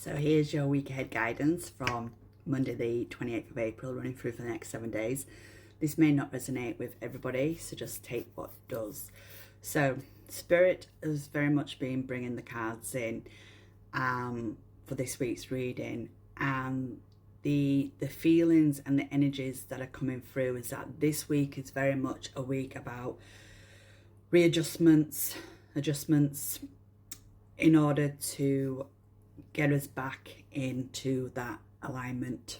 So here's your week ahead guidance from Monday the 28th of April running through for the next 7 days. This may not resonate with everybody, so just take what does. So Spirit has very much been bringing the cards in for this week's reading, and the feelings and the energies that are coming through is that this week is very much a week about readjustments, adjustments in order to get us back into that alignment.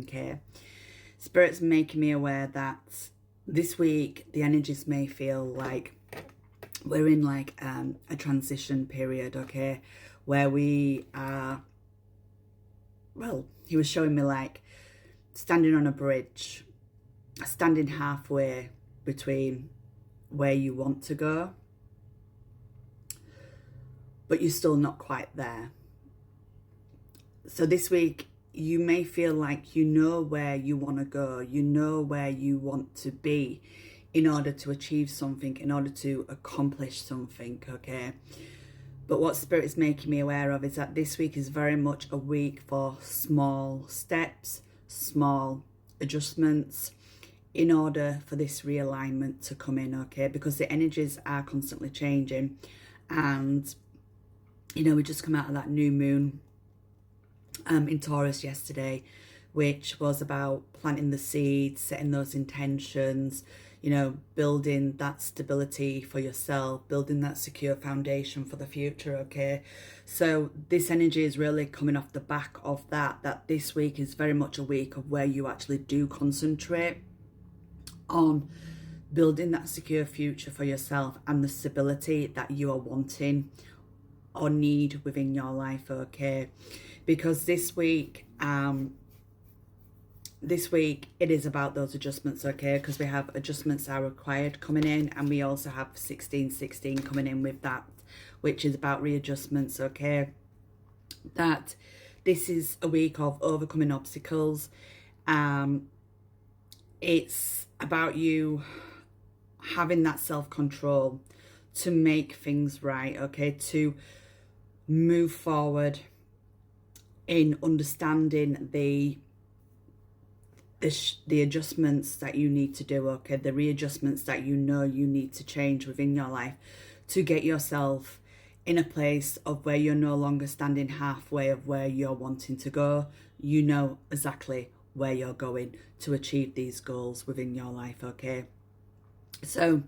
Okay, Spirit's making me aware that this week the energies may feel like we're in like a transition period, okay, where we are, well, he was showing me like standing on a bridge, standing halfway between where you want to go, but you're still not quite there. So this week you may feel like you know where you want to go, you know where you want to be in order to achieve something, in order to accomplish something, okay? But what Spirit is making me aware of is that this week is very much a week for small steps, small adjustments in order for this realignment to come in, okay? Because the energies are constantly changing, and you know, we just come out of that new moon in Taurus yesterday, which was about planting the seeds, setting those intentions, you know, building that stability for yourself, building that secure foundation for the future, okay? So this energy is really coming off the back of that this week is very much a week of where you actually do concentrate on building that secure future for yourself and the stability that you are wanting or need within your life, okay? Because this week it is about those adjustments, okay? Because we have adjustments are required coming in, and we also have 1616 coming in with that, which is about readjustments, okay? That this is a week of overcoming obstacles. It's about you having that self-control to make things right, okay? To move forward in understanding the adjustments that you need to do, okay? The readjustments that you know you need to change within your life to get yourself in a place of where you're no longer standing halfway of where you're wanting to go. You know exactly where you're going to achieve these goals within your life, okay? So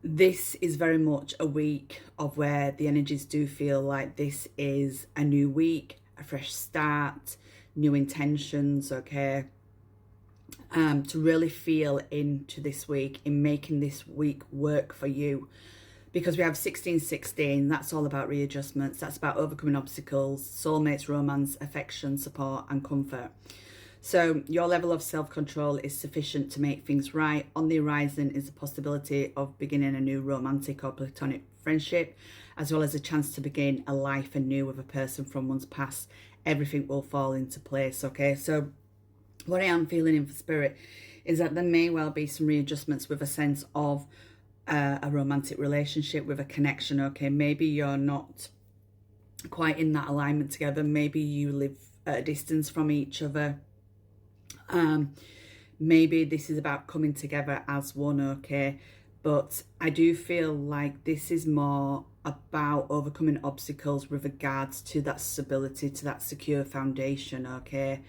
this is very much a week of where the energies do feel like this is a new week, a fresh start, new intentions, okay? To really feel into this week, in making this week work for you. Because we have 1616, that's all about readjustments, that's about overcoming obstacles, soulmates, romance, affection, support and comfort. So your level of self-control is sufficient to make things right. On the horizon is the possibility of beginning a new romantic or platonic friendship, as well as a chance to begin a life anew with a person from one's past. Everything will fall into place, okay? So what I am feeling in for Spirit is that there may well be some readjustments with a sense of a romantic relationship, with a connection, okay? Maybe you're not quite in that alignment together. Maybe you live at a distance from each other. Maybe this is about coming together as one, okay? But I do feel like this is more about overcoming obstacles with regards to that stability, to that secure foundation, okay?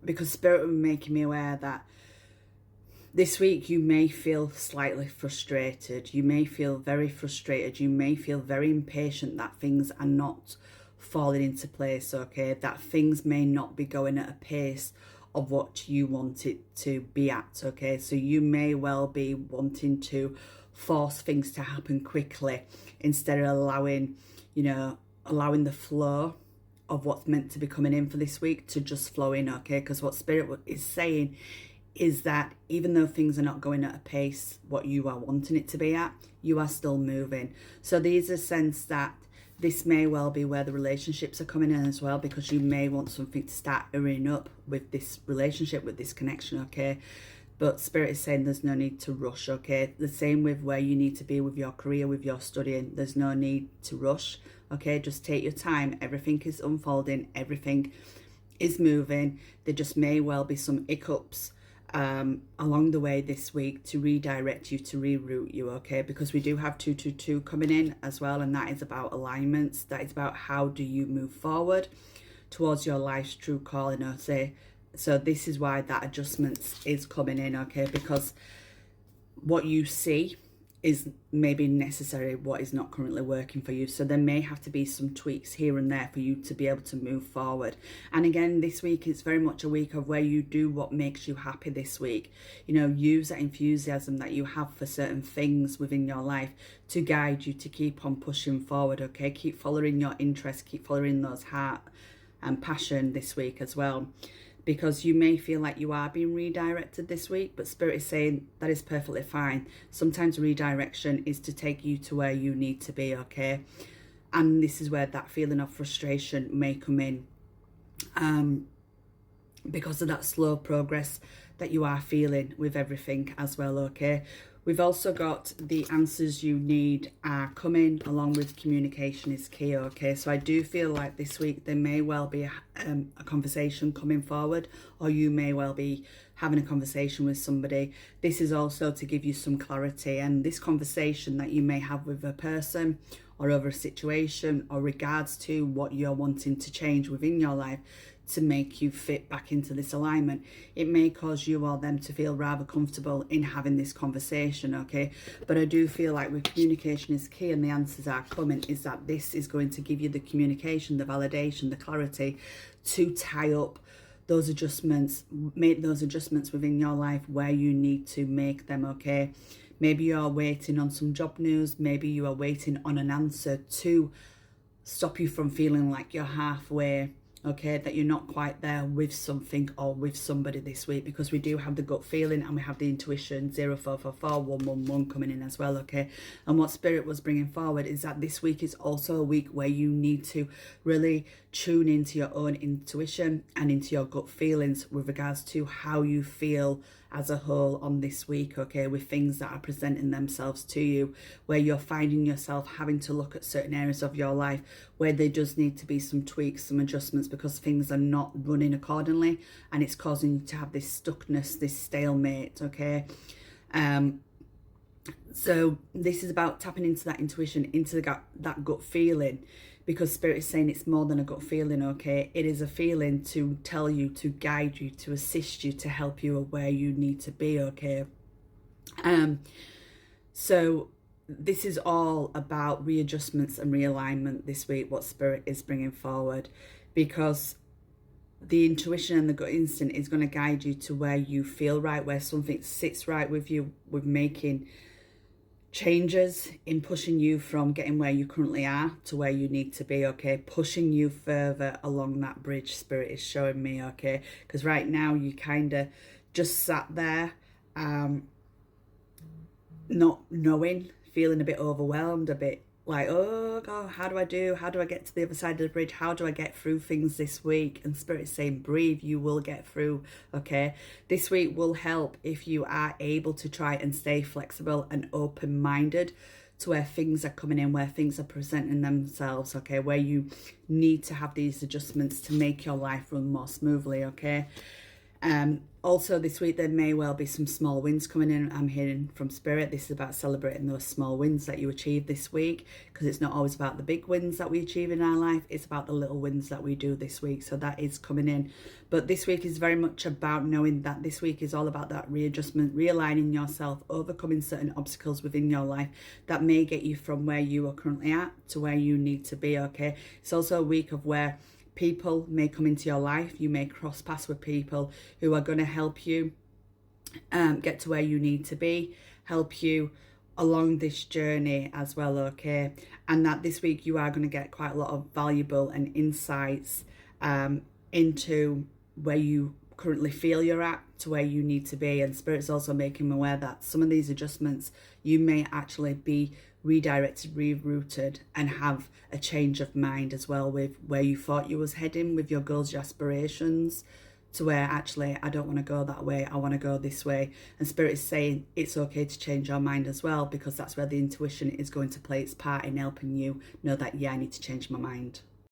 Because Spirit was making me aware that this week you may feel slightly frustrated. You may feel very frustrated. You may feel very impatient that things are not falling into place, okay? That things may not be going at a pace of what you want it to be at, okay? So you may well be wanting to force things to happen quickly instead of allowing the flow of what's meant to be coming in for this week to just flow in, okay? Because what Spirit is saying is that even though things are not going at a pace what you are wanting it to be at, you are still moving. So there's a sense that this may well be where the relationships are coming in as well, because you may want something to start hurrying up with this relationship, with this connection, okay? But Spirit is saying there's no need to rush, okay? The same with where you need to be with your career, with your studying. There's no need to rush. okay? Just take your time. Everything is unfolding, everything is moving. There just may well be some hiccups along the way this week to redirect you, to reroute you, okay? Because we do have 222 coming in as well, and that is about alignments. That is about how do you move forward towards your life's true calling, okay? So this is why that adjustments is coming in, okay? Because what you see is maybe necessary, what is not currently working for you. So there may have to be some tweaks here and there for you to be able to move forward. And again, this week is very much a week of where you do what makes you happy this week. You know, use that enthusiasm that you have for certain things within your life to guide you to keep on pushing forward, okay? Keep following your interests, keep following those heart and passion this week as well. Because you may feel like you are being redirected this week, but Spirit is saying that is perfectly fine. Sometimes redirection is to take you to where you need to be, okay? And this is where that feeling of frustration may come in because of that slow progress that you are feeling with everything as well, okay? We've also got the answers you need are coming, along with communication is key, okay? So I do feel like this week there may well be a conversation coming forward, or you may well be having a conversation with somebody. This is also to give you some clarity, and this conversation that you may have with a person or over a situation or regards to what you're wanting to change within your life to make you fit back into this alignment, it may cause you or them to feel rather comfortable in having this conversation, okay? But I do feel like with communication is key and the answers are coming, is that this is going to give you the communication, the validation, the clarity to tie up those adjustments, make those adjustments within your life where you need to make them, okay? Maybe you are waiting on some job news, maybe you are waiting on an answer to stop you from feeling like you're halfway, okay, that you're not quite there with something or with somebody this week, because we do have the gut feeling and we have the intuition 0444 111 coming in as well, okay? And what Spirit was bringing forward is that this week is also a week where you need to really tune into your own intuition and into your gut feelings with regards to how you feel as a whole on this week, okay, with things that are presenting themselves to you, where you're finding yourself having to look at certain areas of your life where there does need to be some tweaks, some adjustments, because things are not running accordingly and it's causing you to have this stuckness, this stalemate, okay? So this is about tapping into that intuition, into that gut feeling, because Spirit is saying it's more than a gut feeling, okay? It is a feeling to tell you, to guide you, to assist you, to help you where you need to be, okay? So this is all about readjustments and realignment this week, what Spirit is bringing forward, because the intuition and the gut instinct is going to guide you to where you feel right, where something sits right with you, with making changes, in pushing you from getting where you currently are to where you need to be, okay? Pushing you further along that bridge, Spirit is showing me, okay? Because right now you kind of just sat there not knowing, feeling a bit overwhelmed, a bit like, oh God, how do I get to the other side of the bridge? How do I get through things this week? And Spirit is saying, breathe, you will get through, okay? This week will help if you are able to try and stay flexible and open-minded to where things are coming in, where things are presenting themselves, okay? Where you need to have these adjustments to make your life run more smoothly, okay? Also this week there may well be some small wins coming in. I'm hearing from Spirit this is about celebrating those small wins that you achieve this week, because it's not always about the big wins that we achieve in our life, it's about the little wins that we do this week. So that is coming in, but this week is very much about knowing that this week is all about that readjustment, realigning yourself, overcoming certain obstacles within your life that may get you from where you are currently at to where you need to be, okay? It's also a week of where people may come into your life. You may cross paths with people who are going to help you get to where you need to be, help you along this journey as well, okay? And that this week you are going to get quite a lot of valuable and insights into where you currently feel you're at to where you need to be. And Spirit's also making me aware that some of these adjustments you may actually be redirected, rerouted, and have a change of mind as well with where you thought you was heading with your goals, your aspirations, to where actually I don't want to go that way, I want to go this way. And Spirit is saying it's okay to change your mind as well, because that's where the intuition is going to play its part in helping you know that, yeah, I need to change my mind.